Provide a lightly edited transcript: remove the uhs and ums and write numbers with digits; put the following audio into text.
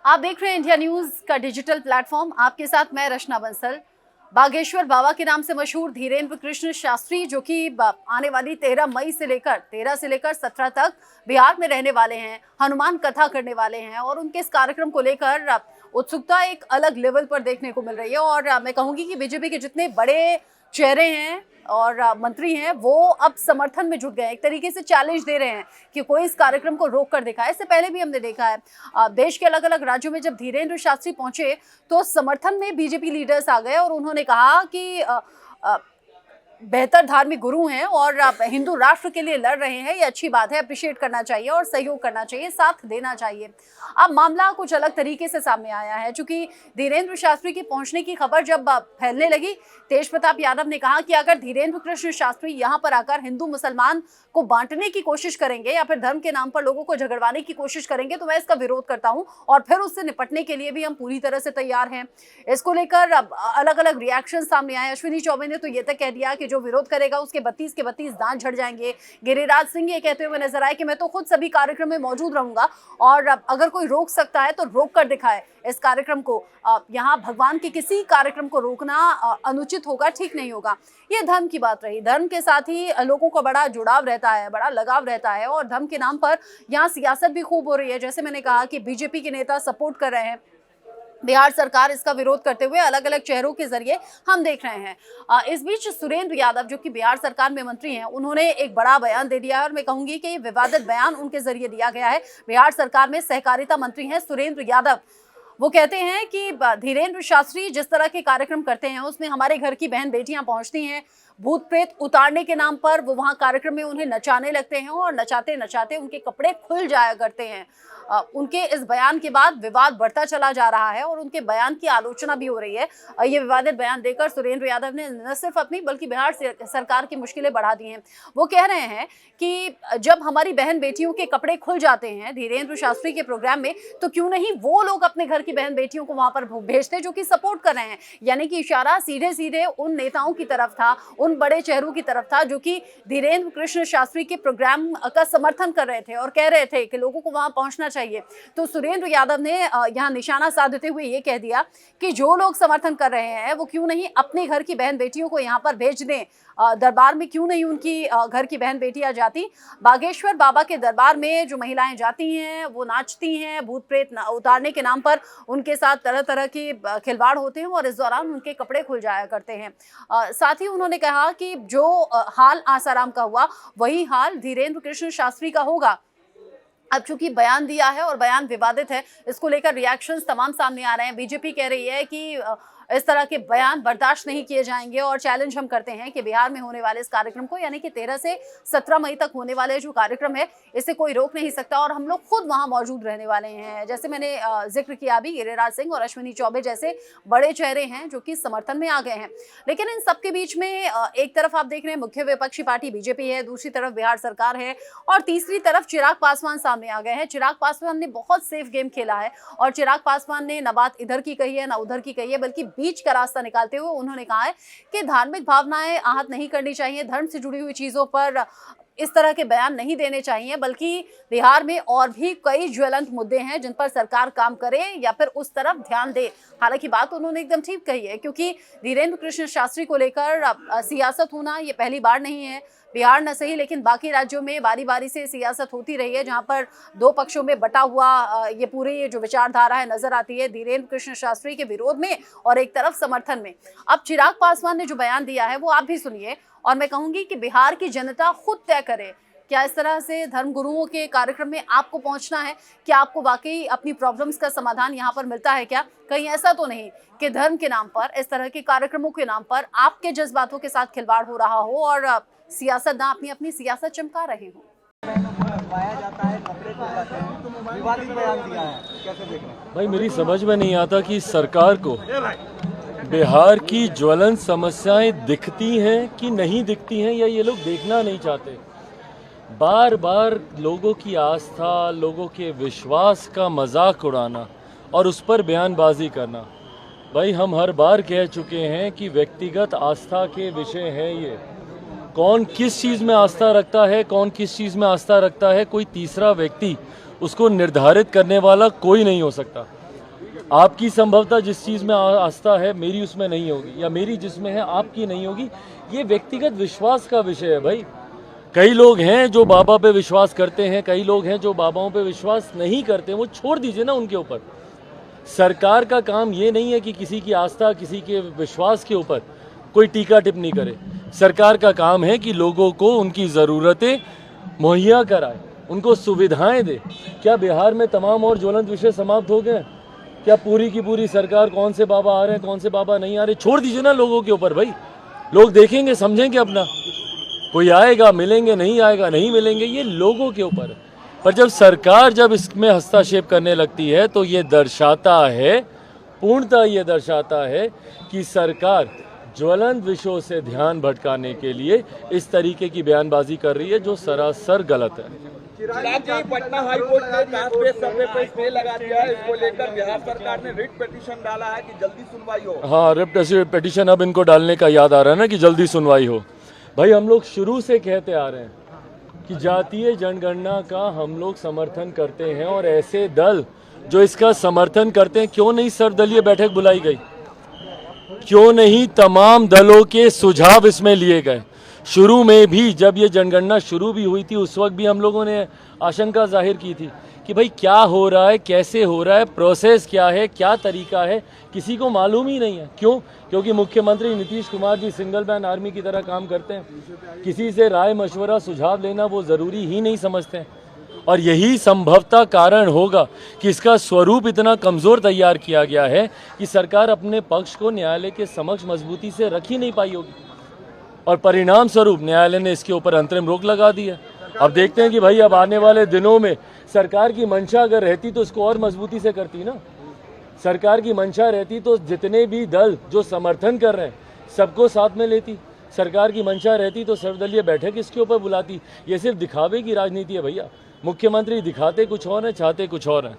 आप देख रहे हैं इंडिया न्यूज का डिजिटल प्लेटफॉर्म। आपके साथ मैं रचना बंसल। बागेश्वर बाबा के नाम से मशहूर धीरेन्द्र कृष्ण शास्त्री, जो कि आने वाली 13 से लेकर 17 तक बिहार में रहने वाले हैं, हनुमान कथा करने वाले हैं और उनके इस कार्यक्रम को लेकर उत्सुकता एक अलग लेवल पर देखने को मिल रही है। और मैं कहूंगी कि बीजेपी के जितने बड़े चेहरे हैं और मंत्री हैं वो अब समर्थन में जुट गए हैं, एक तरीके से चैलेंज दे रहे हैं कि कोई इस कार्यक्रम को रोक कर दिखाए। इससे पहले भी हमने देखा है देश के अलग अलग राज्यों में जब धीरेन्द्र शास्त्री पहुंचे तो समर्थन में बीजेपी लीडर्स आ गए और उन्होंने कहा कि बेहतर धार्मिक गुरु हैं और हिंदू राष्ट्र के लिए लड़ रहे हैं, ये अच्छी बात है, अप्रिशिएट करना चाहिए और सहयोग करना चाहिए, साथ देना चाहिए। अब मामला कुछ अलग तरीके से सामने आया है। चूंकि धीरेन्द्र शास्त्री के पहुंचने की खबर जब फैलने लगी, तेज प्रताप यादव ने कहा कि अगर धीरेन्द्र कृष्ण शास्त्री यहां पर आकर हिंदू मुसलमान को बांटने की कोशिश करेंगे या फिर धर्म के नाम पर लोगों को झगड़वाने की कोशिश करेंगे तो मैं इसका विरोध करता हूं और फिर उससे निपटने के लिए भी हम पूरी तरह से तैयार हैं। इसको लेकर अलग अलग रिएक्शन सामने आए। अश्विनी चौबे ने तो ये तक कह दिया कि जो विरोध करेगा उसके 32 के 32 दांत झड़ जाएंगे। गिरिराज सिंह ये कहते हुए नजर आए कि मैं तो खुद सभी कार्यक्रम में मौजूद रहूंगा और अगर कोई रोक सकता है तो रोक कर दिखाए इस कार्यक्रम को। यहाँ भगवान के किसी कार्यक्रम को रोकना अनुचित होगा, ठीक नहीं होगा। ये धर्म की बात रही। धर्म के साथ ही लोगों को बड़ा जुड़ाव रहता है, बड़ा लगाव रहता है और धर्म के नाम पर यहाँ सियासत भी खूब हो रही है। जैसे मैंने कहा कि बीजेपी के नेता सपोर्ट कर रहे हैं, बिहार सरकार इसका विरोध करते हुए अलग अलग चेहरों के जरिए हम देख रहे हैं। इस बीच सुरेंद्र यादव, जो कि बिहार सरकार में मंत्री हैं, उन्होंने एक बड़ा बयान दे दिया है और मैं कहूंगी कि ये विवादित बयान उनके जरिए दिया गया है। बिहार सरकार में सहकारिता मंत्री हैं सुरेंद्र यादव। वो कहते हैं कि धीरेन्द्र शास्त्री जिस तरह के कार्यक्रम करते हैं उसमें हमारे घर की बहन बेटियां पहुंचती हैं, भूत प्रेत उतारने के नाम पर वो वहां कार्यक्रम में उन्हें नचाने लगते हैं और नचाते नचाते उनके कपड़े खुल जाया करते हैं। उनके इस बयान के बाद विवाद बढ़ता चला जा रहा है और उनके बयान की आलोचना भी हो रही है। ये विवादित बयान देकर सुरेंद्र यादव ने न सिर्फ अपनी बल्कि बिहार सरकार की मुश्किलें बढ़ा दी हैं। वो कह रहे हैं कि जब हमारी बहन बेटियों के कपड़े खुल जाते हैं धीरेन्द्र शास्त्री के प्रोग्राम में, तो क्यों नहीं वो लोग अपने घर की बहन बेटियों को वहां पर भेजते जो कि सपोर्ट कर रहे हैं। यानी कि इशारा सीधे सीधे उन नेताओं की तरफ था, उन बड़े चेहरों की तरफ था जो कि धीरेन्द्र कृष्ण शास्त्री के प्रोग्राम का समर्थन कर रहे थे और कह रहे थे कि लोगों को वहां पहुंचना चाहिए। तो सुरेंद्र यादव ने यहां निशाना साधते हुए ये कह दिया कि जो लोग समर्थन कर रहे हैं वो क्यों नहीं अपने घर की बहन बेटियों को यहां पर भेज दें। दरबार में क्यों नहीं उनकी घर की बहन बेटियां जाती। बागेश्वर बाबा के दरबार में जो महिलाएं जाती हैं वो नाचती हैं, भूत प्रेत उतारने के नाम पर उनके साथ तरह तरह के खिलवाड़ होते हैं और इस दौरान उनके कपड़े खुल जाया करते हैं। साथ ही उन्होंने कहा कि जो हाल आसाराम का हुआ वही हाल धीरेन्द्र कृष्ण शास्त्री का होगा। अब चूंकि बयान दिया है और बयान विवादित है, इसको लेकर रिएक्शंस तमाम सामने आ रहे हैं। बीजेपी कह रही है कि इस तरह के बयान बर्दाश्त नहीं किए जाएंगे और चैलेंज हम करते हैं कि बिहार में होने वाले इस कार्यक्रम को, यानी कि 13 से 17 मई तक होने वाले जो कार्यक्रम है इसे कोई रोक नहीं सकता और हम लोग खुद वहां मौजूद रहने वाले हैं। जैसे मैंने जिक्र किया अभी, गिरिराज सिंह और अश्विनी चौबे जैसे बड़े चेहरे हैं जो कि समर्थन में आ गए हैं। लेकिन इन सबके बीच में एक तरफ आप देख रहे हैं मुख्य विपक्षी पार्टी बीजेपी है, दूसरी तरफ बिहार सरकार है और तीसरी तरफ चिराग पासवान सामने आ गए हैं। चिराग पासवान ने बहुत सेफ गेम खेला है और चिराग पासवान ने न बात इधर की कही है न उधर की कही है, बल्कि बीच का रास्ता निकालते हुए उन्होंने कहा है कि धार्मिक भावनाएं आहत नहीं करनी चाहिए, धर्म से जुड़ी हुई चीजों पर इस तरह के बयान नहीं देने चाहिए, बल्कि बिहार में और भी कई ज्वलंत मुद्दे हैं जिन पर सरकार काम करे या फिर उस तरफ ध्यान दे। हालांकि बात उन्होंने एकदम ठीक कही है, क्योंकि धीरेन्द्र कृष्ण शास्त्री को लेकर सियासत होना ये पहली बार नहीं है। बिहार न सही लेकिन बाकी राज्यों में बारी बारी से सियासत होती रही है, जहां पर दो पक्षों में बटा हुआ ये पूरी जो विचारधारा है नजर आती है धीरेन्द्र कृष्ण शास्त्री के विरोध में और एक तरफ समर्थन में। अब चिराग पासवान ने जो बयान दिया है वो आप भी सुनिए और मैं कहूंगी कि बिहार की जनता खुद तय करे, क्या इस तरह से धर्म गुरुओं के कार्यक्रम में आपको पहुंचना है? क्या आपको वाकई अपनी प्रॉब्लम्स का समाधान यहाँ पर मिलता है? क्या कहीं ऐसा तो नहीं कि धर्म के नाम पर, इस तरह के कार्यक्रमों के नाम पर आपके जज्बातों के साथ खिलवाड़ हो रहा हो और सियासतदान अपनी अपनी सियासत चमका रहे हो? भाई मेरी समझ में नहीं आता कि सरकार को बिहार की ज्वलंत समस्याएं दिखती हैं कि नहीं दिखती हैं या ये लोग देखना नहीं चाहते। बार बार लोगों की आस्था, लोगों के विश्वास का मजाक उड़ाना और उस पर बयानबाजी करना। भाई हम हर बार कह चुके हैं कि व्यक्तिगत आस्था के विषय हैं ये। कौन किस चीज़ में आस्था रखता है, कौन किस चीज़ में आस्था रखता है, कोई तीसरा व्यक्ति उसको निर्धारित करने वाला कोई नहीं हो सकता। आपकी संभवतः जिस चीज़ में आस्था है मेरी उसमें नहीं होगी, या मेरी जिसमें है आपकी नहीं होगी। ये व्यक्तिगत विश्वास का विषय है भाई। कई लोग हैं जो बाबा पे विश्वास करते हैं, कई लोग हैं जो बाबाओं पे विश्वास नहीं करते, वो छोड़ दीजिए ना उनके ऊपर। सरकार का काम ये नहीं है कि किसी की आस्था, किसी के विश्वास के ऊपर कोई टीका टिप्पणी करे। सरकार का काम है कि लोगों को उनकी ज़रूरतें मुहैया कराए, उनको सुविधाएं दे। क्या बिहार में तमाम और ज्वलंत विषय समाप्त हो गए? क्या पूरी की पूरी सरकार कौन से बाबा आ रहे हैं, कौन से बाबा नहीं आ रहे, छोड़ दीजिए ना लोगों के ऊपर भाई। लोग देखेंगे, समझेंगे अपना। कोई आएगा, मिलेंगे, नहीं आएगा, नहीं मिलेंगे, ये लोगों के ऊपर है। पर जब सरकार जब इसमें हस्तक्षेप करने लगती है तो ये दर्शाता है, पूर्णतः ये दर्शाता है कि सरकार ज्वलंत विषयों से ध्यान भटकाने के लिए इस तरीके की बयानबाजी कर रही है जो सरासर गलत है। चिराग जी, पटना हाईकोर्ट ने कास्ट बेस्ड सर्वे पर स्टे लगा दिया है। इसको लेकर बिहार सरकार ने रिट पिटीशन डाला है कि जल्दी सुनवाई हो। हाँ, रिट पिटीशन अब इनको डालने का याद आ रहा है ना कि जल्दी सुनवाई हो। भाई हम लोग शुरू से कहते आ रहे हैं कि जातीय जनगणना का हम लोग समर्थन करते हैं, और ऐसे दल जो इसका समर्थन करते हैं, क्यों नहीं सर्वदलीय बैठक बुलाई गई? क्यों नहीं तमाम दलों के सुझाव इसमें लिए गए? शुरू में भी जब ये जनगणना शुरू भी हुई थी उस वक्त भी हम लोगों ने आशंका जाहिर की थी कि भाई क्या हो रहा है, कैसे हो रहा है, प्रोसेस क्या है, क्या तरीका है, किसी को मालूम ही नहीं है। क्यों? क्योंकि मुख्यमंत्री Nitish Kumar ji single man army की तरह काम करते हैं। किसी से राय मशवरा सुझाव लेना वो ज़रूरी ही नहीं समझते हैं, और यही संभवतः कारण होगा कि इसका स्वरूप इतना कमज़ोर तैयार किया गया है कि सरकार अपने पक्ष को न्यायालय के समक्ष मजबूती से रख ही नहीं पाई होगी, और परिणाम स्वरूप न्यायालय ने इसके ऊपर अंतरिम रोक लगा दी है। अब देखते हैं कि भाई अब आने वाले दिनों में सरकार की मंशा अगर रहती तो इसको और मजबूती से करती ना। सरकार की मंशा रहती तो जितने भी दल जो समर्थन कर रहे हैं सबको साथ में लेती। सरकार की मंशा रहती तो सर्वदलीय बैठक इसके ऊपर बुलाती। ये सिर्फ दिखावे की राजनीति है भैया। मुख्यमंत्री दिखाते कुछ और है, चाहते कुछ और है।